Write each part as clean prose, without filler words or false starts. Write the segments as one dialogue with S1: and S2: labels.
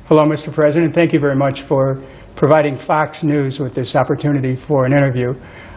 S1: Hello, Mr. President. Thank you very much for providing Fox News with this opportunity for an interview.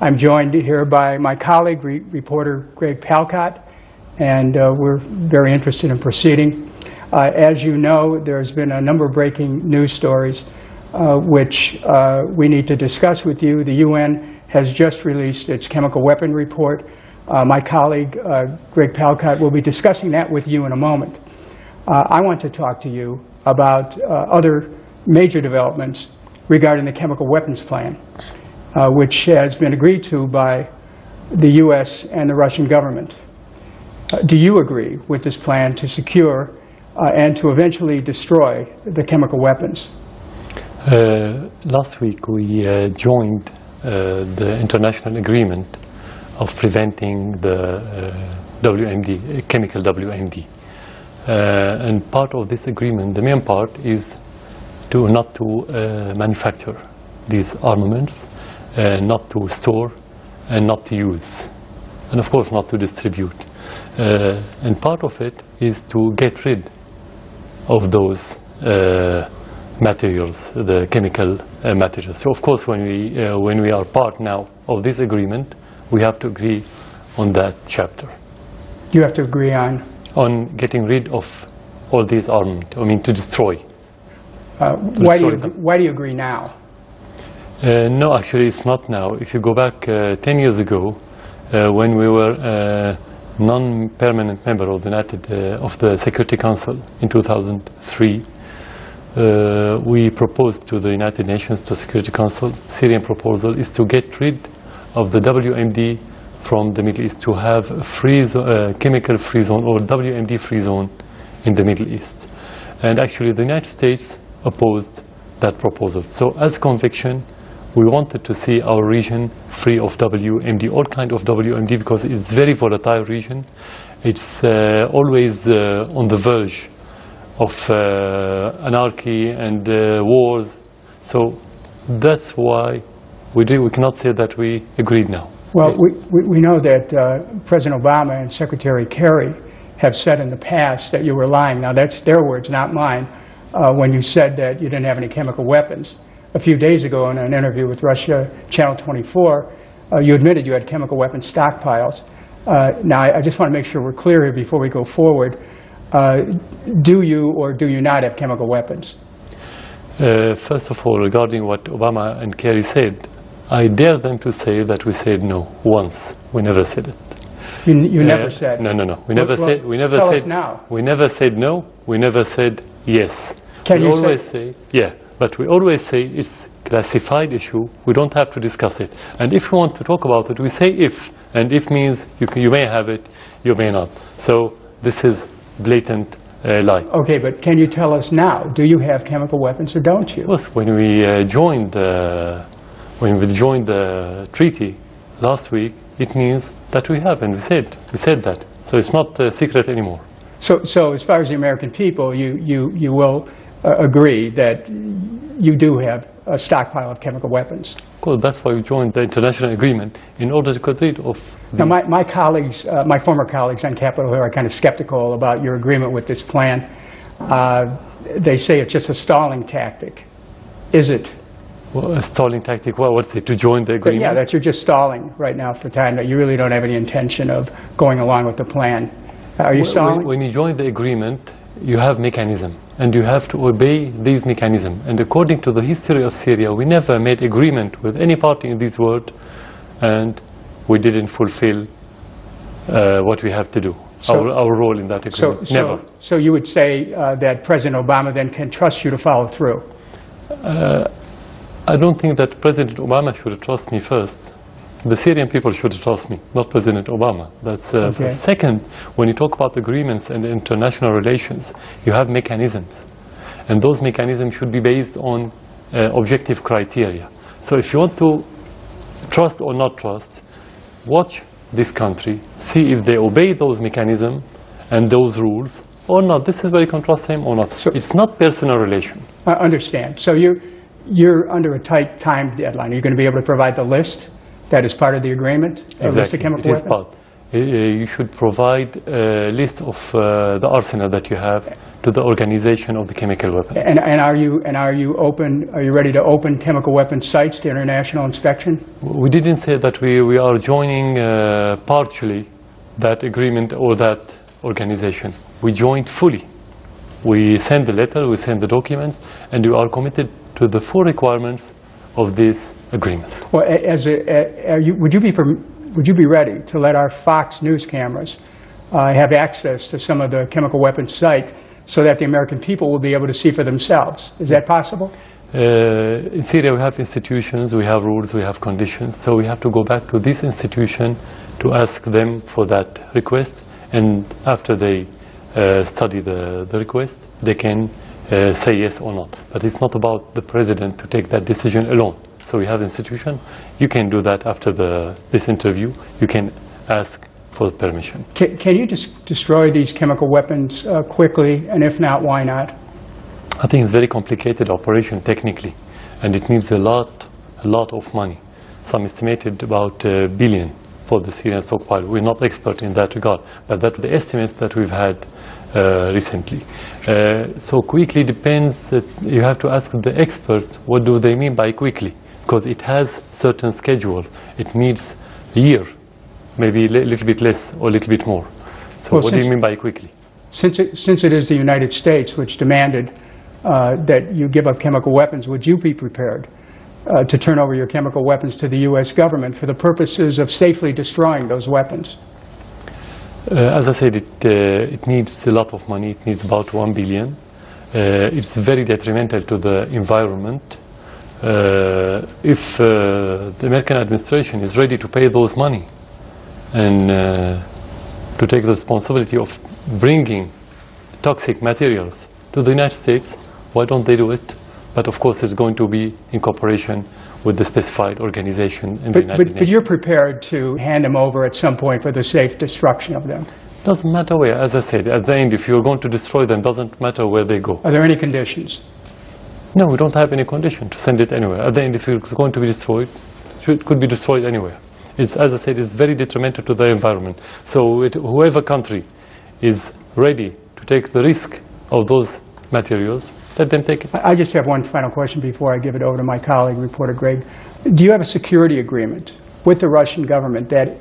S1: I'm joined here by my colleague, reporter Greg Palkot, and we're very interested in proceeding. As you know, there's been a number of breaking news stories which we need to discuss with you. The UN has just released its chemical weapon report. My colleague, Greg Palkot, will be discussing that with you in a moment. I want to talk to you about other major developments regarding the chemical weapons plan, which has been agreed to by the U.S. and the Russian government. Do you agree with this plan to secure and to eventually destroy the chemical weapons?
S2: Last week we joined the international agreement of preventing the WMD, chemical WMD. And part of this agreement, the main part, is not to manufacture these armaments, not to store and not to use, and of course not to distribute. And part of it is to get rid of those materials, the chemical materials. So of course when we are part now of this agreement, we have to agree on that chapter.
S1: You have to agree on
S2: getting rid of all these armaments, I mean to destroy.
S1: Why do you agree now?
S2: No, actually it's not now. If you go back 10 years ago, when we were non-permanent member of the Security Council in 2003, we proposed to the United Nations, to Security Council, Syrian proposal is to get rid of the WMD from the Middle East, to have a chemical-free zone or WMD-free zone in the Middle East. And actually the United States opposed that proposal. So as conviction, we wanted to see our region free of WMD, all kind of WMD, because it's a very volatile region. It's always on the verge of anarchy and wars. So that's why we cannot say that we agreed now.
S1: Well, we know that President Obama and Secretary Kerry have said in the past that you were lying. Now that's their words, not mine, when you said that you didn't have any chemical weapons. A few days ago in an interview with Russia, Channel 24, you admitted you had chemical weapons stockpiles. Now I just want to make sure we're clear here before we go forward. Do you or do you not have chemical weapons?
S2: First of all, regarding what Obama and Kerry said, I dare them to say that we said no once. We never said it.
S1: You never said?
S2: No. We never said. We never
S1: tell
S2: said.
S1: Us now.
S2: We never said no. We never said yes.
S1: Can
S2: we
S1: you
S2: always say yeah? But we always say it's classified issue. We don't have to discuss it. And if we want to talk about it, we say if. And if means you may have it, you may not. So this is blatant lie.
S1: Okay, but can you tell us now? Do you have chemical weapons or don't you?
S2: Of course, when we joined the treaty last week, it means that we have, and we said that. So it's not a secret anymore.
S1: So as far as the American people, you will agree that you do have a stockpile of chemical weapons.
S2: Well, that's why we joined the international agreement, in order to get rid of these.
S1: Now my colleagues, my former colleagues on Capitol Hill are kind of skeptical about your agreement with this plan. They say it's just a stalling tactic. Is it?
S2: Well, a stalling tactic, well, what's it, to join the agreement?
S1: Yeah, that you're just stalling right now for time, that you really don't have any intention of going along with the plan. Are you stalling?
S2: When you join the agreement, you have mechanism, and you have to obey these mechanisms. And according to the history of Syria, we never made agreement with any party in this world, and we didn't fulfill what we have to do, our role in that agreement. Never.
S1: So you would say that President Obama then can trust you to follow through?
S2: I don't think that President Obama should trust me first. The Syrian people should trust me, not President Obama. That's
S1: okay.
S2: Second, when you talk about agreements and international relations, you have mechanisms. And those mechanisms should be based on objective criteria. So if you want to trust or not trust, watch this country, see if they obey those mechanisms and those rules or not. This is where you can trust him or not. So it's not personal relation.
S1: I understand. So you're under a tight time deadline. Are you going to be able to provide the list that is part of the agreement?
S2: Exactly. It is part. you should provide a list of the arsenal that you have to the organization of the chemical weapon.
S1: And are you open? Are you ready to open chemical weapons sites to international inspection?
S2: We didn't say that we are joining partially that agreement or that organization. We joined fully. We send the letter, we send the documents, and we are committed to the full requirements of this agreement.
S1: Well, would you be ready to let our Fox News cameras have access to some of the chemical weapons site so that the American people will be able to see for themselves? Is that possible?
S2: In Syria we have institutions, we have rules, we have conditions, so we have to go back to this institution to ask them for that request, and after they study the request, they can say yes or not. But it's not about the president to take that decision alone. So we have the institution. You can do that after this interview. You can ask for permission.
S1: Can you destroy these chemical weapons quickly, and if not, why not?
S2: I think it's a very complicated operation technically, and it needs a lot of money. Some estimated about $1 billion for the Syrian stockpile. We're not expert in that regard, but that's the estimates that we've had recently. So quickly depends, you have to ask the experts what do they mean by quickly, because it has certain schedule. It needs a year, maybe a little bit less or a little bit more. So what do you mean by quickly?
S1: Since it is the United States which demanded that you give up chemical weapons, would you be prepared to turn over your chemical weapons to the U.S. government for the purposes of safely destroying those weapons?
S2: As I said, it needs a lot of money. It needs about $1 billion. It's very detrimental to the environment. If the American administration is ready to pay those money and to take the responsibility of bringing toxic materials to the United States, why don't they do it? But of course it's going to be in cooperation with the specified organization in the United Nations.
S1: But you're prepared to hand them over at some point for the safe destruction of them?
S2: Doesn't matter where. As I said, at the end, if you're going to destroy them, doesn't matter where they go.
S1: Are there any conditions?
S2: No, we don't have any condition to send it anywhere. At the end, if it's going to be destroyed, it could be destroyed anywhere. It's, as I said, it's very detrimental to the environment. So whoever country is ready to take the risk of those materials, let them take it.
S1: I just have one final question before I give it over to my colleague, reporter Greg. Do you have a security agreement with the Russian government that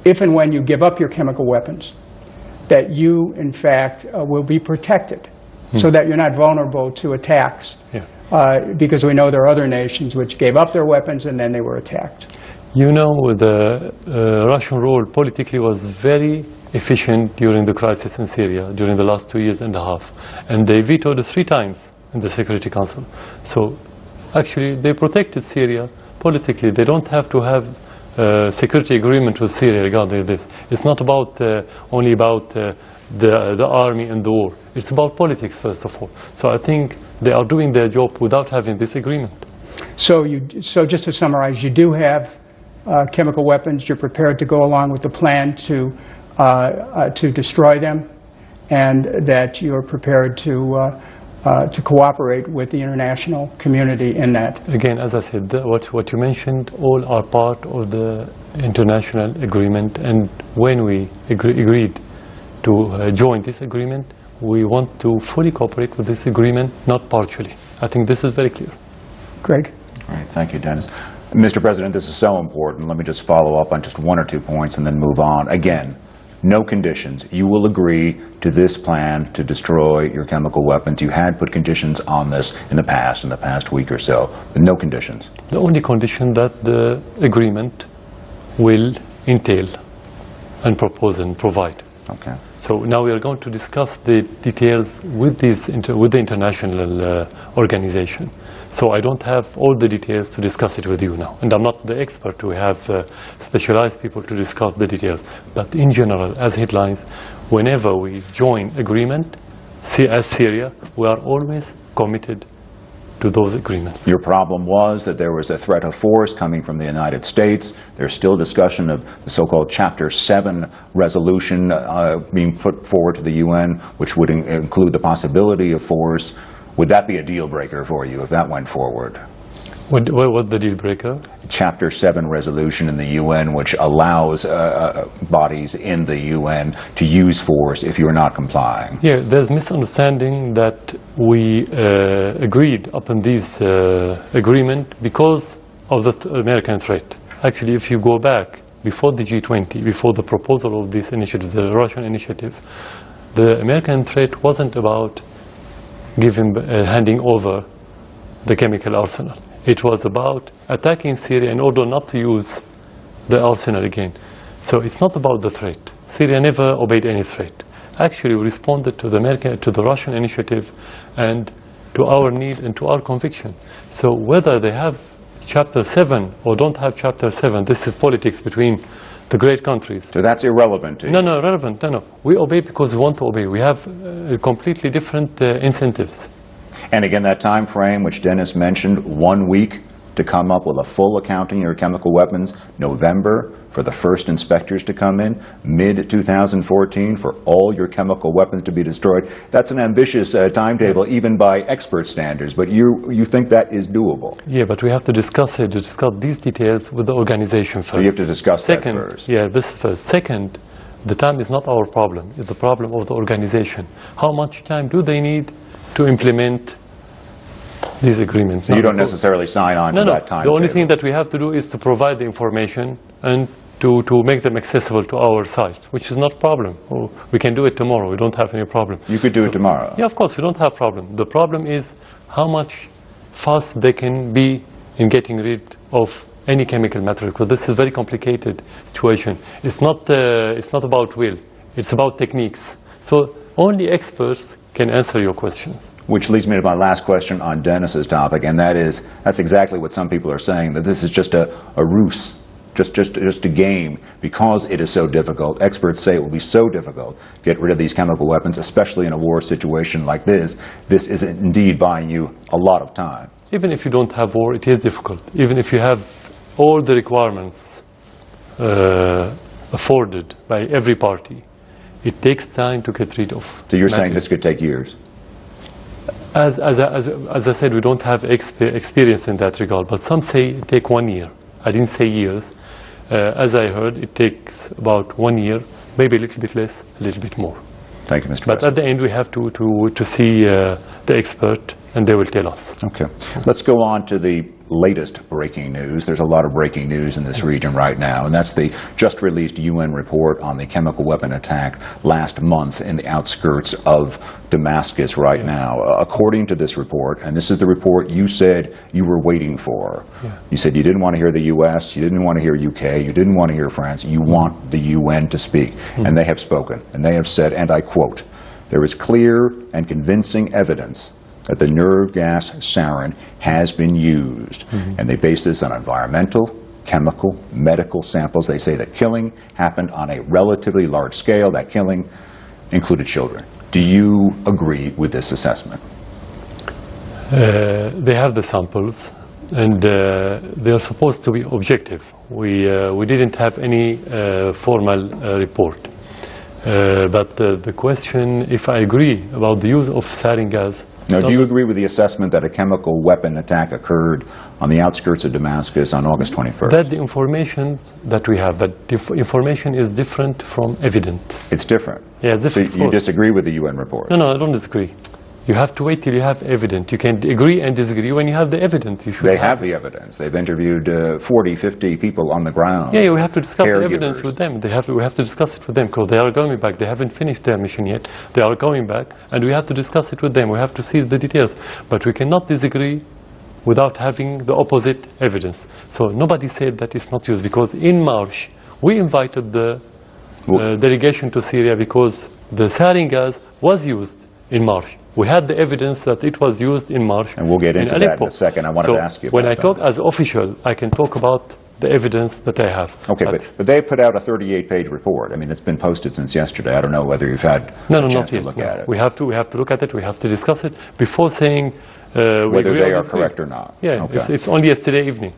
S1: if and when you give up your chemical weapons, that you, in fact, will be protected so that you're not vulnerable to attacks?
S2: Yeah.
S1: Because we know there are other nations which gave up their weapons and then they were attacked.
S2: You know, the Russian role politically was very efficient during the crisis in Syria, during the last 2.5 years. And they vetoed 3 times in the Security Council. So actually they protected Syria politically. They don't have to have a security agreement with Syria regarding this. It's not about only about the army and the war. It's about politics, first of all. So I think they are doing their job without having this agreement.
S1: So just to summarize, you do have chemical weapons. You're prepared to go along with the plan to destroy them, and that you're prepared to cooperate with the international community in that.
S2: Again, as I said, what you mentioned, all are part of the international agreement, and when we agreed to join this agreement, we want to fully cooperate with this agreement, not partially. I think this is very clear.
S1: Greg?
S3: All right, thank you, Dennis. Mr. President, this is so important. Let me just follow up on just 1 or 2 points and then move on. Again, no conditions. You will agree to this plan to destroy your chemical weapons. You had put conditions on this in the past week or so, but no conditions.
S2: The only condition that the agreement will entail and propose and provide.
S3: Okay.
S2: So now we are going to discuss the details with the international organization. So I don't have all the details to discuss it with you now. And I'm not the expert. We have specialized people to discuss the details. But in general, as headlines, whenever we join agreement, as Syria, we are always committed to those agreements.
S3: Your problem was that there was a threat of force coming from the United States. There's still discussion of the so-called Chapter 7 resolution being put forward to the UN, which would include the possibility of force. Would that be a deal breaker for you if that went forward?
S2: What the deal breaker?
S3: Chapter 7 resolution in the UN, which allows bodies in the UN to use force if you're not complying.
S2: Yeah, there's misunderstanding that we agreed upon this agreement because of the American threat. Actually, if you go back before the G20, before the proposal of this initiative, the Russian initiative, the American threat wasn't about handing over the chemical arsenal. It was about attacking Syria in order not to use the arsenal again. So it's not about the threat. Syria never obeyed any threat. Actually, we responded to the Russian initiative and to our need and to our conviction. So whether they have Chapter 7 or don't have Chapter 7, this is politics between the great countries.
S3: So that's irrelevant to you?
S2: No, relevant. No. We obey because we want to obey. We have completely different incentives.
S3: And again, that time frame which Dennis mentioned, 1 week to come up with a full accounting of your chemical weapons, November for the first inspectors to come in, mid-2014 for all your chemical weapons to be destroyed. That's an ambitious timetable even by expert standards, but you think that is doable?
S2: Yeah, but we have to discuss these details with the organization first.
S3: So you have to discuss that first?
S2: Yeah, this first. Second, the time is not our problem, it's the problem of the organization. How much time do they need to implement these agreements?
S3: So you don't necessarily sign on to that time.
S2: The only thing that we have to do is to provide the information and to make them accessible to our sites, which is not a problem. We can do it tomorrow. We don't have any problem.
S3: You could do it tomorrow?
S2: Yeah, of course, we don't have a problem. The problem is how much fast they can be in getting rid of any chemical material, because this is a very complicated situation. It's not about will. It's about techniques. So only experts can answer your questions.
S3: Which leads me to my last question on Dennis's topic, and that's exactly what some people are saying, that this is just a ruse, just a game, because it is so difficult. Experts say it will be so difficult to get rid of these chemical weapons, especially in a war situation like this. This is indeed buying you a lot of time.
S2: Even if you don't have war, it is difficult. Even if you have all the requirements afforded by every party, it takes time to get rid of.
S3: So you're saying this could take years?
S2: As I said, we don't have experience in that regard, but some say it take 1 year. I didn't say years. As I heard, it takes about 1 year, maybe a little bit less, a little bit more.
S3: Thank you, Mr.
S2: But
S3: President.
S2: at the end, we have to see the expert, and they will tell us.
S3: Okay. Let's go on to the latest breaking news. There's a lot of breaking news in this region right now, and that's the just-released UN report on the chemical weapon attack last month in the outskirts of Damascus right now. According to this report, and this is the report you said you were waiting for. You said you didn't want to hear the U.S., you didn't want to hear UK, you didn't want to hear France, you want the UN to speak. And they have spoken, and they have said, and I quote, "There is clear and convincing evidence that the nerve gas sarin has been used." And they base this on environmental, chemical, medical samples. They say that killing happened on a relatively large scale. That killing included children. Do you agree with this assessment?
S2: They have the samples, and they are supposed to be objective. We didn't have any formal report. But the question, if I agree about the use of sarin gas.
S3: Now, do you agree with the assessment that a chemical weapon attack occurred on the outskirts of Damascus on August 21st?
S2: That's the information that we have, but the information is different from evidence.
S3: It's different?
S2: Yeah, it's different.
S3: So you disagree with the UN report?
S2: No, I don't disagree. You have to wait till you have evidence. You can agree and disagree when you have the evidence.
S3: They have the evidence. They've interviewed 40, 50 people on the ground.
S2: Yeah, we have to discuss the evidence with them. We have to discuss it with them because they are going back. They haven't finished their mission yet. They are going back, and we have to discuss it with them. We have to see the details. But we cannot disagree without having the opposite evidence. So nobody said that it's not used, because in March we invited the delegation to Syria because the sarin gas was used in March. We had the evidence that it was used in March.
S3: And we'll get into that in a second. I wanted to ask you about
S2: when I talk as official, I can talk about the evidence that I have.
S3: Okay, but they put out a 38-page report. I mean, it's been posted since yesterday. I don't know whether you've had a chance to look at it.
S2: We have to look at it. We have to discuss it before saying
S3: whether they are correct or not.
S2: Yeah, it's only yesterday evening.